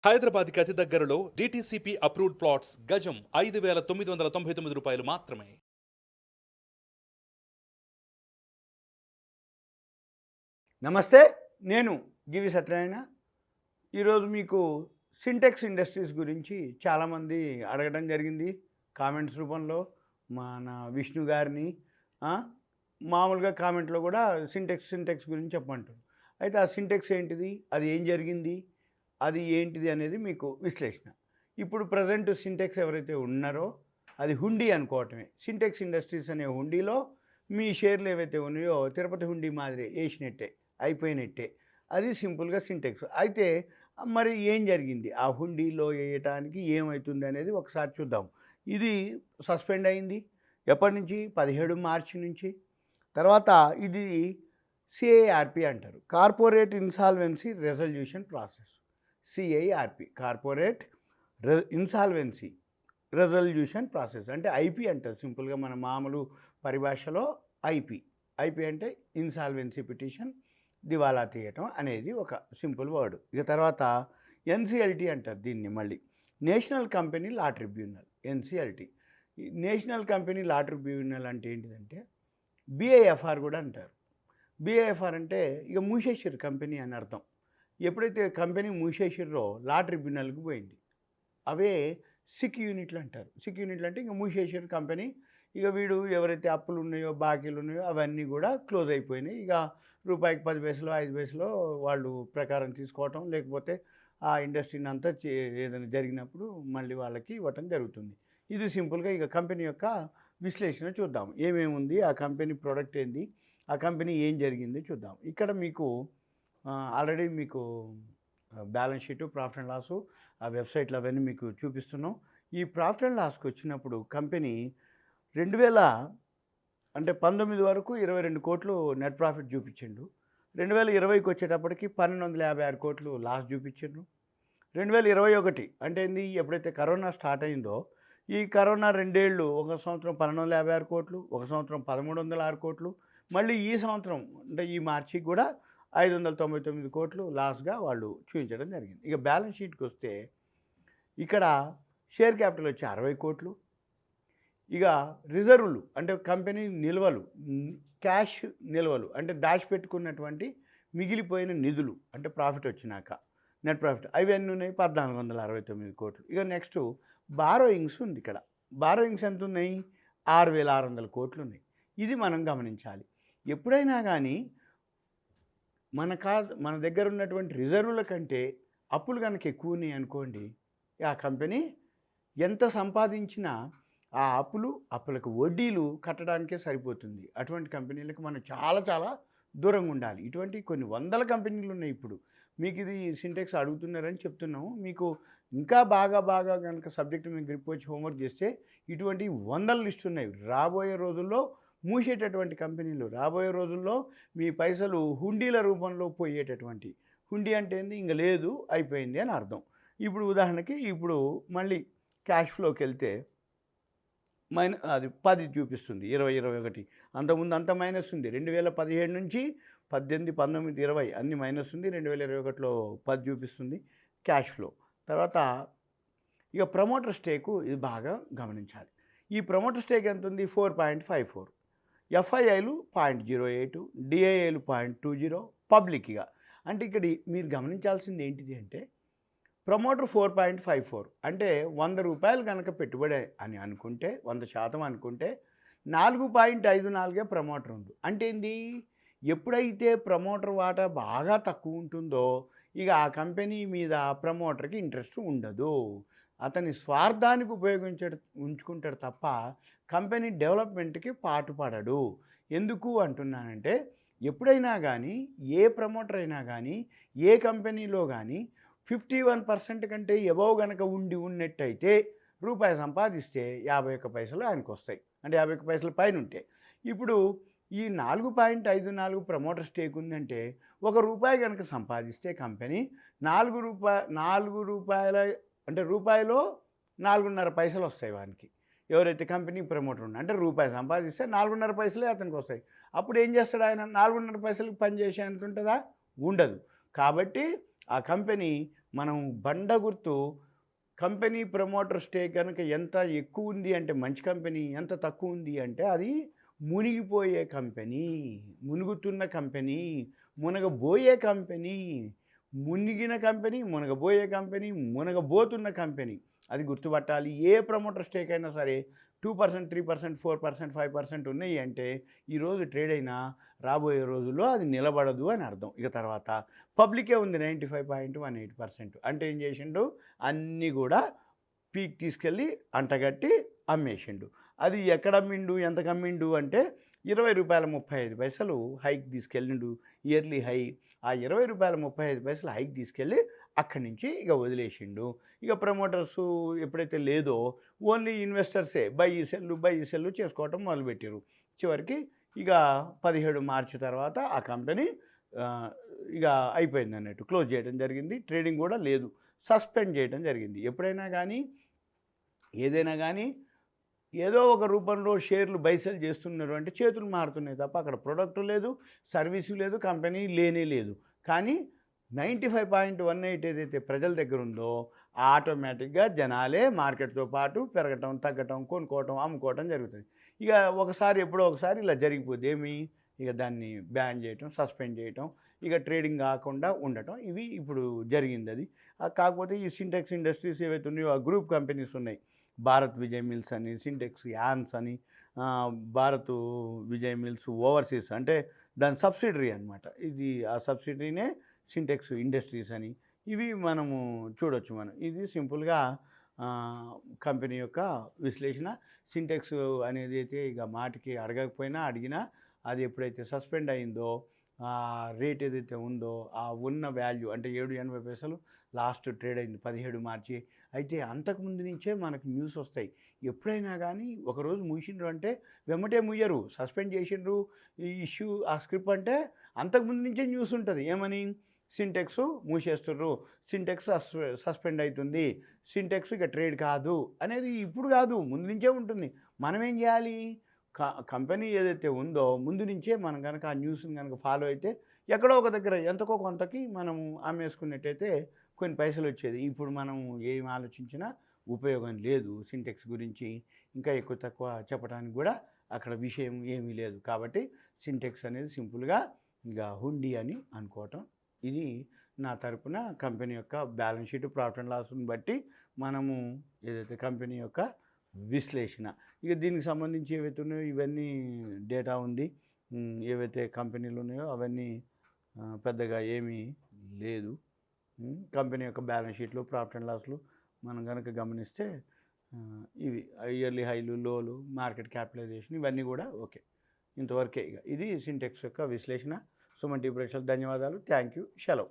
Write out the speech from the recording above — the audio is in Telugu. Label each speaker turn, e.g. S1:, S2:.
S1: హైదరాబాద్ కి అతి దగ్గరలో DTCP అప్రూవ్డ్ ప్లాట్స్ గజం 5,999 రూపాయలు మాత్రమే.
S2: నమస్తే, నేను GVSatyanarayana. ఈరోజు మీకు సింటెక్స్ ఇండస్ట్రీస్ గురించి చాలామంది అడగడం జరిగింది కామెంట్స్ రూపంలో. మన విష్ణు గారిని మామూలుగా కామెంట్లో కూడా సింటెక్స్ గురించి చెప్పమంటారు. అయితే ఆ సింటెక్స్ ఏంటిది, అది ఏం జరిగింది, అది ఏంటిది అనేది మీకు విశ్లేషణ. ఇప్పుడు ప్రజెంట్ సింటెక్స్ ఎవరైతే ఉన్నారో అది హుండీ అనుకోవటమే. సింటెక్స్ ఇండస్ట్రీస్ అనే హుండీలో మీ షేర్లు ఏవైతే ఉన్నాయో తిరుపతి హుండీ మాదిరి వేసినట్టే, అయిపోయినట్టే. అది సింపుల్గా సింటెక్స్. అయితే మరి ఏం జరిగింది ఆ హుండీలో వేయటానికి, ఏమవుతుంది అనేది ఒకసారి చూద్దాం. ఇది సస్పెండ్ అయింది ఎప్పటి నుంచి? 17 మార్చి నుంచి. తర్వాత ఇది CIRP అంటారు, corporate insolvency resolution process. CIRP, corporate insolvency resolution process అంటే IP అంటారు సింపుల్గా. మన మామూలు పరిభాషలో IP అంటే ఇన్సాల్వెన్సీ పిటిషన్, దివాలా తీయటం అనేది ఒక సింపుల్ వర్డ్. ఇక తర్వాత NCLT అంటారు దీన్ని, మళ్ళీ national company law tribunal. NCLT, national company law tribunal అంటే ఏంటిదంటే BIFR కూడా అంటారు. BIFR అంటే ఇక మూసేసిర్రు కంపెనీ అని అర్థం. ఎప్పుడైతే కంపెనీ మూసేసిర్రో లా ట్రిబ్యునల్కి పోయింది. అవే సిక్ యూనిట్లు అంటారు. సిక్ యూనిట్లు అంటే ఇంకా మూసేసిర్రు కంపెనీ. ఇక వీడు ఎవరైతే అప్పులు ఉన్నాయో, బాకీలు ఉన్నాయో అవన్నీ కూడా క్లోజ్ అయిపోయినాయి. ఇక రూపాయికి 10 పైసలు 5 పైసలు వాళ్ళు ప్రకారం తీసుకోవటం, లేకపోతే ఆ ఇండస్ట్రీని అంతా ఏదైనా జరిగినప్పుడు మళ్ళీ వాళ్ళకి ఇవ్వటం జరుగుతుంది. ఇది సింపుల్గా ఇక కంపెనీ యొక్క విశ్లేషణ చూద్దాం. ఏమేమి ఉంది, ఆ కంపెనీ ప్రోడక్ట్ ఏంది, ఆ కంపెనీ ఏం జరిగింది చూద్దాం. ఇక్కడ మీకు ఆల్రెడీ మీకు balance sheet, profit and loss, ఆ వెబ్సైట్లు అవన్నీ మీకు చూపిస్తున్నాం. ఈ ప్రాఫిట్ అండ్ లాస్కి వచ్చినప్పుడు కంపెనీ 2019 వరకు 22 కోట్లు నెట్ ప్రాఫిట్ చూపించిండు. 2020కి వచ్చేటప్పటికి 1,256 కోట్లు లాస్ చూపించిండ్రు. 2021 అంటే ఏంది, ఎప్పుడైతే కరోనా స్టార్ట్ అయిందో, ఈ కరోనా 2 ఏళ్ళు, ఒక సంవత్సరం 1,256 కోట్లు, ఒక సంవత్సరం 1,306 కోట్లు, మళ్ళీ ఈ సంవత్సరం అంటే ఈ మార్చికి కూడా 599 కోట్లు లాస్గా వాళ్ళు చూపించడం జరిగింది. ఇక బ్యాలెన్స్ షీట్కి వస్తే ఇక్కడ షేర్ క్యాపిటల్ వచ్చి 60 కోట్లు. ఇక రిజర్వులు అంటే కంపెనీ నిల్వలు, క్యాష్ నిల్వలు అంటే దాచిపెట్టుకున్నటువంటి మిగిలిపోయిన నిధులు అంటే ప్రాఫిట్ వచ్చినాక నెట్ ప్రాఫిట్, అవి ఎన్ని ఉన్నాయి? 1,469 కోట్లు. ఇక నెక్స్ట్ బారోయింగ్స్ ఉంది. ఇక్కడ బారోయింగ్స్ ఎంత ఉన్నాయి? 6,600 కోట్లు ఉన్నాయి. ఇది మనం గమనించాలి. ఎప్పుడైనా కానీ మన దగ్గర ఉన్నటువంటి రిజర్వుల కంటే అప్పులు కనుక ఎక్కువ ఉన్నాయి అనుకోండి, ఆ కంపెనీ ఎంత సంపాదించినా ఆ అప్పులకు వడ్డీలు కట్టడానికే సరిపోతుంది. అటువంటి కంపెనీలకు మనం చాలా దూరంగా ఉండాలి. ఇటువంటి కొన్ని వందల కంపెనీలు ఉన్నాయి. ఇప్పుడు మీకు ఇది సింటెక్స్ అడుగుతున్నారని చెప్తున్నాము. మీకు ఇంకా బాగా కనుక సబ్జెక్టు మీకు గ్రిప్ వచ్చి హోంవర్క్ చేస్తే ఇటువంటి వందల లిస్టు ఉన్నాయి. రాబోయే రోజుల్లో మూసేటటువంటి కంపెనీలు, రాబోయే రోజుల్లో మీ పైసలు హుండీల రూపంలో పోయేటటువంటి, హుండీ అంటే ఏంది, ఇంక లేదు అయిపోయింది అని అర్థం. ఇప్పుడు ఉదాహరణకి ఇప్పుడు మళ్ళీ క్యాష్ ఫ్లోకి వెళ్తే అది 10 చూపిస్తుంది, 20, 21. అంతకుముందు అంత మైనస్ ఉంది. 2017 నుంచి 18, 19, 20 అన్ని మైనస్ ఉంది. 2021లో 10 చూపిస్తుంది క్యాష్ ఫ్లో. తర్వాత ఇక ప్రమోటర్ స్టేకు, ఇది బాగా గమనించాలి. ఈ ప్రమోటర్ స్టేక్ ఎంత ఉంది? 4.54. FIIలు 0.08, DIIలు 0.20, పబ్లిక్. ఇక అంటే ఇక్కడ మీరు గమనించాల్సింది ఏంటిది అంటే ప్రమోటర్ 4.54 అంటే 100 రూపాయలు కనుక పెట్టుబడి అని అనుకుంటే, 100% అనుకుంటే 4.54 ప్రమోటర్ ఉంది. అంటే ఏంది, ఎప్పుడైతే ప్రమోటర్ వాటా బాగా తక్కువ ఉంటుందో ఇక ఆ కంపెనీ మీద ప్రమోటర్కి ఇంట్రెస్ట్ ఉండదు. అతని స్వార్థానికి ఉంచుకుంటాడు తప్ప కంపెనీ డెవలప్మెంట్కి పాటుపడడు. ఎందుకు అంటున్నానంటే, ఎప్పుడైనా కానీ ఏ ప్రమోటర్ అయినా కానీ ఏ కంపెనీలో కానీ 51% కంటే ఎబవ్ కనుక ఉన్నట్టయితే రూపాయి సంపాదిస్తే 51 పైసలు ఆయనకు వస్తాయి. అంటే 51 పైసల పైన ఉంటే. ఇప్పుడు ఈ 4.54 ప్రమోటర్ స్టేక్ ఉందంటే ₹1 కనుక సంపాదిస్తే కంపెనీ 4 రూపాయల అంటే రూపాయిలో 4.5 పైసలు వస్తాయి వానికి. ఎవరైతే కంపెనీ ప్రమోటర్ ఉన్నా అంటే రూపాయి సంపాదిస్తే 4.5 పైసలే అతనికి వస్తాయి. అప్పుడు ఏం చేస్తాడు ఆయన? 4.5 పైసలకి పని చేసేంత ఉంటుందా? ఉండదు. కాబట్టి ఆ కంపెనీ మనం బండ గుర్తు కంపెనీ ప్రమోటర్ స్టేక్ కనుక ఎంత ఎక్కువ ఉంది అంటే మంచి కంపెనీ, ఎంత తక్కువ ఉంది అంటే అది మునిగిపోయే కంపెనీ, మునుగుతున్న కంపెనీ, మునగబోయే కంపెనీ, మునిగిన కంపెనీ, మునగబోయే కంపెనీ, మునగబోతున్న కంపెనీ. అది గుర్తుపట్టాలి. ఏ ప్రమోటర్ స్టేక్ అయినా సరే 2%, 3%, 4%, 5% ఉన్నాయి అంటే ఈరోజు ట్రేడ్ అయినా రాబోయే రోజుల్లో అది నిలబడదు అని అర్థం. ఇక తర్వాత పబ్లికే ఉంది 95.18%. అంటే ఏం చేసిండు, అన్నీ కూడా పీక్ తీసుకెళ్ళి అంటగట్టి అమ్మేసిండు. అది ఎక్కడ అమ్మిండు, ఎంతకు అమ్మిండు అంటే ₹20.35 హైక్ తీసుకెళ్ళిండు, ఇయర్లీ హై. ఆ ₹20.35 హైక్ తీసుకెళ్ళి అక్కడి నుంచి ఇక వదిలేసిండు. ఇక ప్రమోటర్స్ ఎప్పుడైతే లేదో ఓన్లీ ఇన్వెస్టర్సే బై సెల్లు చేసుకోవటం మొదలుపెట్టారు. చివరికి ఇక 17 మార్చి తర్వాత ఆ కంపెనీ ఇక అయిపోయింది అన్నట్టు, క్లోజ్ చేయడం జరిగింది. ట్రేడింగ్ కూడా లేదు, సస్పెండ్ చేయడం జరిగింది. ఎప్పుడైనా కానీ ఏదైనా కానీ ఏదో ఒక రూపంలో షేర్లు బైసెల్ చేస్తున్నారు అంటే చేతులు మారుతున్నాయి తప్ప అక్కడ ప్రొడక్ట్ లేదు, సర్వీసు లేదు, కంపెనీ లేనే లేదు. కానీ 95.18 ఏదైతే ప్రజల దగ్గర ఉందో ఆటోమేటిక్గా జనాలే మార్కెట్తో పాటు పెరగటం, తగ్గటం, కొనుక్కోవటం, అమ్ముకోవటం జరుగుతుంది. ఇక ఒకసారి ఎప్పుడో ఒకసారి ఇలా జరిగిపోతే ఇక దాన్ని బ్యాన్ చేయటం, సస్పెండ్ చేయటం, ఇక ట్రేడింగ్ కాకుండా ఉండటం, ఇవి ఇప్పుడు జరిగింది. అది కాకపోతే ఈ సింటెక్స్ ఇండస్ట్రీస్ ఏవైతే ఉన్నాయో ఆ గ్రూప్ కంపెనీస్ ఉన్నాయి, భారత్ విజయ్ మిల్స్ అని, సింటెక్స్ యాన్స్ అని, భారత్ విజయ్ మిల్స్ ఓవర్సీస్ అంటే దాని సబ్సిడరీ అనమాట. ఇది ఆ సబ్సిడరీనే సింటెక్స్ ఇండస్ట్రీస్ అని. ఇవి మనము చూడొచ్చు. ఇది సింపుల్గా కంపెనీ యొక్క విశ్లేషణ. సింటెక్స్ అనేది అయితే ఇక మాటికి అడగకపోయినా అడిగినా అది ఎప్పుడైతే సస్పెండ్ అయిందో ఆ రేట్ ఏదైతే ఉందో ఆ ఉన్న వాల్యూ అంటే 7.80 లాస్ట్ ట్రేడ్ అయింది 17 మార్చి. అయితే అంతకుముందు నుంచే మనకు న్యూస్ వస్తాయి. ఎప్పుడైనా కానీ ఒకరోజు మూసిండ్రు అంటే వెమ్మటే ముయ్యరు, సస్పెండ్ చేసిండ్రు ఈ ఇష్యూ ఆ స్క్రిప్ట్ అంటే అంతకుముందు నుంచే న్యూస్ ఉంటుంది. ఏమని, సింటెక్స్ మూసేస్తుర్రు, సింటెక్స్ సస్పెండ్ అవుతుంది, సింటెక్స్ ఇక ట్రేడ్ కాదు అనేది ఇప్పుడు కాదు, ముందు నుంచే ఉంటుంది. మనం ఏం చేయాలి, కంపెనీ ఏదైతే ఉందో ముందు నుంచే మనం కనుక ఆ న్యూస్ని కనుక ఫాలో అయితే ఎక్కడో ఒక దగ్గర ఎంతకో కొంతకి మనం అమ్మేసుకున్నట్టయితే కొన్ని పైసలు వచ్చేది. ఇప్పుడు మనం ఏం ఆలోచించినా ఉపయోగం లేదు. సింటెక్స్ గురించి ఇంకా ఎక్కువ తక్కువ చెప్పడానికి కూడా అక్కడ విషయం ఏమీ లేదు. కాబట్టి సింటెక్స్ అనేది సింపుల్గా ఇక హుండీ అని అనుకోవటం. ఇది నా తరపున కంపెనీ యొక్క బ్యాలెన్స్ షీట్, ప్రాఫిట్ అండ్ లాస్ని బట్టి మనము ఏదైతే కంపెనీ యొక్క విశ్లేషణ. ఇక దీనికి సంబంధించి ఏవైతే ఉన్నాయో ఇవన్నీ డేటా ఉంది. ఏవైతే కంపెనీలు ఉన్నాయో అవన్నీ పెద్దగా ఏమీ లేదు. కంపెనీ యొక్క బ్యాలెన్స్ షీట్లు, ప్రాఫిట్ అండ్ లాస్లు మనం కనుక గమనిస్తే ఇవి ఇయర్లీ హైలు, లోలు, మార్కెట్ క్యాపిటలైజేషన్ ఇవన్నీ కూడా ఓకే. ఇంతవరకే. ఇక ఇది సింటెక్స్ యొక్క విశ్లేషణ. సుమన్ టీవీ ప్రేక్షకులకు ధన్యవాదాలు. Thank you. సెలవు.